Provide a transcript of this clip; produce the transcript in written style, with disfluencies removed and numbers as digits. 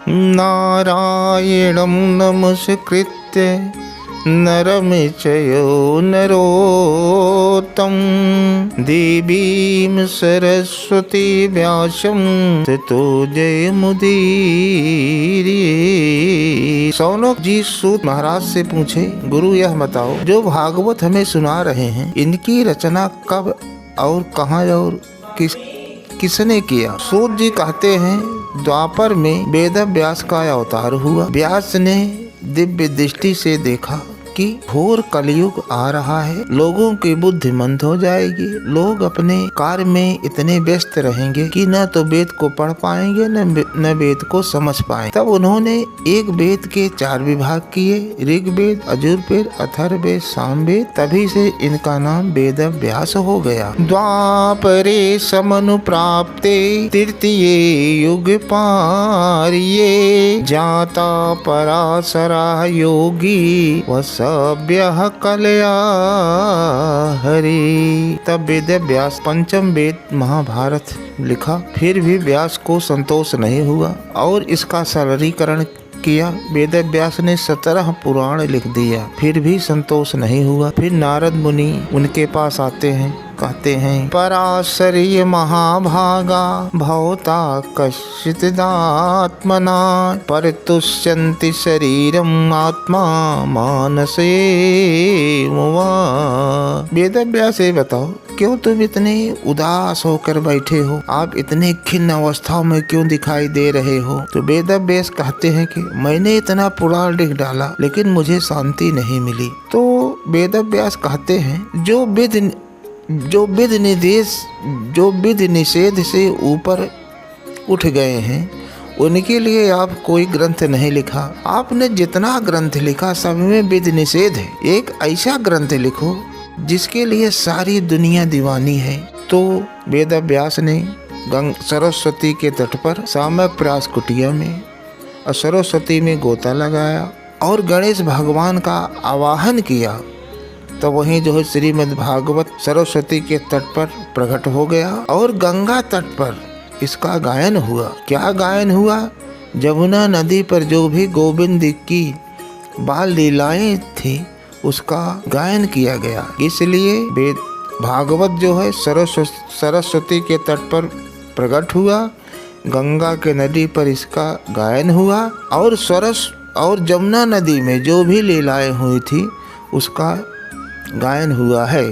नारायणं नमस्कृत्य नरं चैव नरोत्तमं देवीं सरस्वती व्यासं ततो जयमुदीरये। शौनक जी सूत महाराज से पूछे, गुरु यह बताओ, जो भागवत हमें सुना रहे हैं, इनकी रचना कब और कहाँ और किसने किया? सूत जी कहते हैं, द्वापर में वेद व्यास का अवतार हुआ। व्यास ने दिव्य दृष्टि से देखा कि घोर कलयुग आ रहा है, लोगों की बुद्धि मंद हो जाएगी, लोग अपने कार्य में इतने व्यस्त रहेंगे कि न तो वेद को पढ़ पाएंगे न वेद को समझ पाएंगे। तब उन्होंने एक वेद के 4 विभाग किए, ऋग्वेद, यजुर्वेद, अथर्ववेद, सामवेद। तभी से इनका नाम वेद व्यास हो गया। द्वापरे समनुप्राप्ते तृतीये युग पार्ये जाता पराशरा योगी सभ्य कलया हरि। तब वेद व्यास पंचम वेद महाभारत लिखा। फिर भी व्यास को संतोष नहीं हुआ और इसका सरलीकरण किया। वेद व्यास ने 17 पुराण लिख दिया, फिर भी संतोष नहीं हुआ। फिर नारद मुनि उनके पास आते हैं, कहते हैं, पराशर्य महाभागा भवता कश्चिदात्मना परतुष्यन्ति शरीरम आत्मा मानसे मुवा। वेद व्यास से बताओ, क्यों तुम इतने उदास होकर बैठे हो? आप इतने खिन्न अवस्थाओं में क्यों दिखाई दे रहे हो? तो वेद व्यास कहते हैं कि मैंने इतना पुराण लिख डाला लेकिन मुझे शांति नहीं मिली। तो वेद व्यास कहते हैं, जो विधि निषेध से ऊपर उठ गए हैं, उनके लिए आप कोई ग्रंथ नहीं लिखा। आपने जितना ग्रंथ लिखा सब में विधि निषेध है। एक ऐसा ग्रंथ लिखो जिसके लिए सारी दुनिया दीवानी है। तो वेद व्यास ने सरस्वती के तट पर सामक प्रयास कुटिया में सरस्वती में गोता लगाया और गणेश भगवान का आवाहन किया। तो वहीं जो है श्रीमद् भागवत सरस्वती के तट पर प्रकट हो गया और गंगा तट पर इसका गायन हुआ। क्या गायन हुआ? जमुना नदी पर जो भी गोविंद की बाल लीलाएं थी उसका गायन किया गया। इसलिए वेद भागवत जो है सरस्वती के तट पर प्रकट हुआ, गंगा के नदी पर इसका गायन हुआ और जमुना नदी में जो भी लीलाएं हुई थी उसका गायन हुआ है।